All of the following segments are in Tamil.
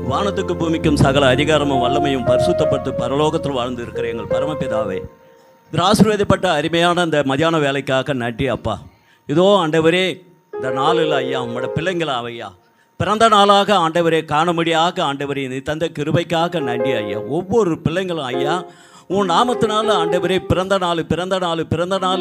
வானத்துக்கு பூமிக்கும் சகல அதிகாரமும் வல்லமையும் பரிசுத்தப்பட்டு பரலோகத்தில் வாழ்ந்து இருக்கிற எங்கள் பரமபிதாவே, ஆசீர்வதிக்கப்பட்ட அருமையான அந்த மதியான வேலைக்காக நன்றி அப்பா. இதோ ஆண்டவரே, இந்த நாளில் ஐயா உங்களோட பிள்ளைங்களா ஐயா பிறந்த நாளாக ஆண்டவரே காணும்படியாக ஆண்டவரே நீ தந்த கிருபைக்காக நன்றி ஐயா. ஒவ்வொரு பிள்ளைங்களும் ஐயா உன் நாமத்தினால ஆண்டவரே பிறந்த நாள்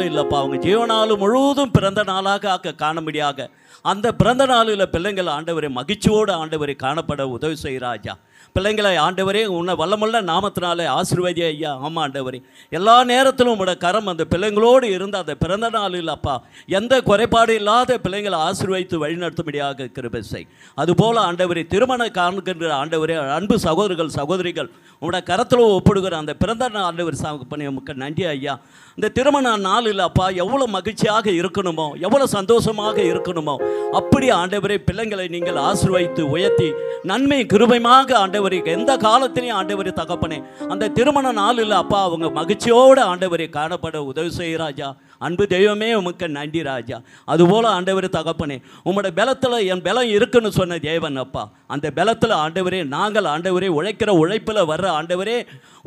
இல்லைப்பா, அவங்க ஜீவநாள் முழுவதும் பிறந்த நாளாக ஆக்க காணும்படியாக அந்த பிறந்த நாளில் பிள்ளைங்கள் ஆண்டவரை மகிழ்ச்சியோடு ஆண்டவரை காணப்பட உதவி செய்கிறாஜா. பிள்ளைங்களை ஆண்டவரே உன்னை வல்லமுள்ள நாமத்தினாலே ஆசீர்வதி ஐயா. ஆமாம் ஆண்டவரே, எல்லா நேரத்திலும் உங்களோட கரம் அந்த பிள்ளைங்களோடு இருந்த அந்த பிறந்த நாளில் அப்பா எந்த குறைபாடு இல்லாத பிள்ளைங்களை ஆசீர்வதித்து வழிநடத்தும்படியாக கிருபை செய். அதுபோல் ஆண்டவரே திருமண காண்கின்ற ஆண்டவரே அன்பு சகோதரர்கள் சகோதரிகள் உங்களோட கரத்தில் ஒப்பிடுகிற அந்த பிறந்த நாள் ஆண்டவர் பண்ணி நமக்கு நன்றி ஐயா. இந்த திருமண நாளில் அப்பா எவ்வளோ மகிழ்ச்சியாக இருக்கணுமோ, எவ்வளோ சந்தோஷமாக இருக்கணுமோ அப்படி ஆண்டவரே பிள்ளைங்களை நீங்கள் ஆசீர்வதித்து உயர்த்தி நன்மை கிருபையாக ஆண்டவரே எந்த காலத்திலையும் ஆண்டவரே தகப்பனே அந்த திருமண நாளில் அப்பா அவங்க மகிழ்ச்சியோடு ஆண்டவரை காணப்பட உதவி செய்கிறாஜா. அன்பு தெய்வமே உமக்கு நன்றி ராஜா. அதுபோல் ஆண்டவரே தகப்பனே உங்களோட பலத்தில் என் பலம் இருக்குன்னு சொன்ன தேவன் அப்பா, அந்த பலத்தில் ஆண்டவரே நாங்கள் ஆண்டவரே உழைக்கிற உழைப்பில் வர்ற ஆண்டவரே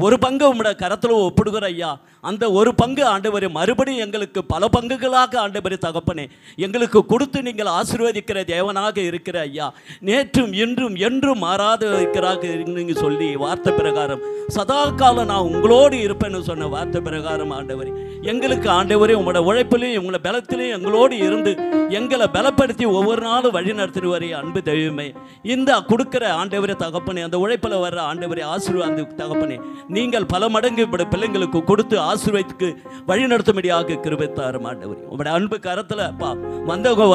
ஒரு பங்கு உங்களோட கரத்தில் ஒப்பிடுகிற ஐயா. அந்த ஒரு பங்கு ஆண்டவரே மறுபடியும் எங்களுக்கு பல பங்குகளாக ஆண்டவரே தகப்பனே எங்களுக்கு கொடுத்து நீங்கள் ஆசீர்வதிக்கிற தேவனாக இருக்கிற ஐயா. நேற்றும் இன்றும் என்றும் மாறாத இருக்கிறாக நீங்கள் சொல்லி வார்த்தை பிரகாரம் சதா காலம் நான் உங்களோடு இருப்பேன்னு சொன்ன வார்த்தை பிரகாரம் ஆண்டவரே எங்களுக்கு ஆண்டவரே உங்களோட உழைப்பிலையும் உங்களோட பலத்திலையும் எங்களோடு இருந்து எங்களை பலப்படுத்தி ஒவ்வொரு நாளும் வழி நடத்துவாரே அன்பு தெய்வமே. இந்த கொடுக்கிற ஆண்டவரே தகப்பனே அந்த உழைப்பில் வர்ற ஆண்டவரே ஆசீர்வாத தகப்பனே நீங்கள் பல மடங்கு இப்படி பிள்ளைங்களுக்கு கொடுத்து ஆசீர்வாதத்துக்கு வழி நடத்தும்படியாக கிருபைத்தாரும் ஆண்டவரே. உங்களோட அன்பு கரத்தில் அப்பா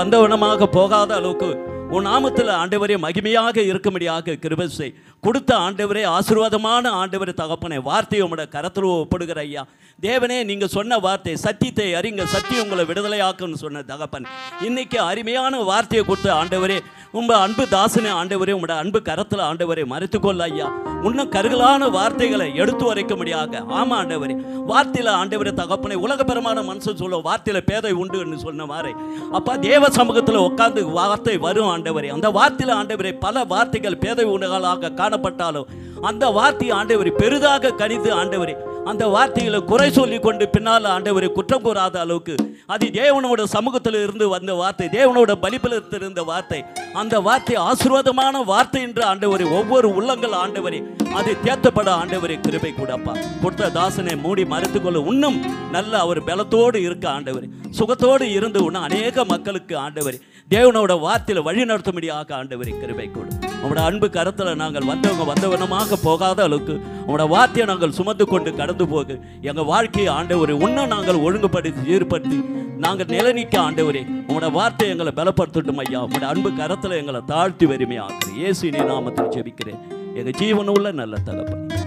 வந்தவனமாக போகாத அளவுக்கு உன் நாமத்தில் ஆண்டவரே மகிமையாக இருக்கும்படியாக கிருபை செய். கொடுத்த ஆண்டவரே ஆசீர்வாதமான ஆண்டவரே தகப்பனே வார்த்தையை உங்களோட கரத்தில் ஒப்படுகிற ஐயா. தேவனே நீங்கள் சொன்ன வார்த்தை சத்தியத்தை அறிங்க சத்தியம் உங்களை விடுதலையாக்குன்னு சொன்ன தகப்பன் இன்னைக்கு அருமையான வார்த்தையை கொடுத்த ஆண்டவரே உங்கள் அன்பு தாசனே ஆண்டவரே உங்களோட அன்பு கரத்தில் ஆண்டவரே மறைத்துக்கொள்ள ஐயா. இன்னும் கருகலான வார்த்தைகளை எடுத்து வரைக்கும்படியாக ஆமாம் ஆண்டவரே வார்த்தையில் ஆண்டவரே தகப்பனை உலகபரமான மனுஷன் சொல்ல வார்த்தையில் பேதை உண்டுன்னு சொன்ன மாதிரி அப்பா தேவ சமூகத்தில் உட்காந்து வார்த்தை வரும் ஆண்டவரே. அந்த வார்த்தையில் ஆண்டவரே பல வார்த்தைகள் பேதை உணர்களாக காணப்பட்டாலும் அந்த வார்த்தையை ஆண்டவரே பெரிதாக கணித்து ஆண்டவரே அந்த வார்த்தைகளை குறை சொல்லி கொண்டு பின்னால் ஆண்டவரை குற்றம் கூறாத அளவுக்கு அது தேவனோட சமூகத்தில் இருந்து வந்த வார்த்தை, தேவனோட பலிபலத்தில் இருந்த வார்த்தை, அந்த வார்த்தை ஆசீர்வாதமான வார்த்தை என்று ஆண்டவரை ஒவ்வொரு உள்ளங்கள் ஆண்டவரை அதை தேர்த்தப்பட ஆண்டவரை கிருபை கூடப்பா. கொடுத்த தாசனை மூடி மறைத்துக்கொள்ள இன்னும் நல்ல அவர் பலத்தோடு இருக்க ஆண்டவரை சுகத்தோடு இருந்து இன்னும் அநேக மக்களுக்கு ஆண்டவரை தேவனோட வார்த்தையில் வழி நடத்தும்படியாக ஆண்டவரை கிருபை கூடும். உங்களோட அன்பு கரத்தில் நாங்கள் வந்தவனமாக போகாத அளவுக்கு உங்களோட வார்த்தையை நாங்கள் சுமந்து கொண்டு கடந்து போக எங்கள் வாழ்க்கையை ஆண்டவரை இன்னும் நாங்கள் ஒழுங்குபடுத்தி ஏற்படுத்தி நாங்கள் நிலநிற்க ஆண்டவரே உங்களோட வார்த்தை எங்களை பலப்படுத்தட்டும் ஐயா. உங்களோட அன்பு கரத்தில் எங்களை தாழ்த்தி வறுமையாக்குறேன். இயேசுவின் நாமத்தில் ஜெபிக்கிறேன் எங்கள் ஜீவனுள்ள நல்ல தகப்பன்.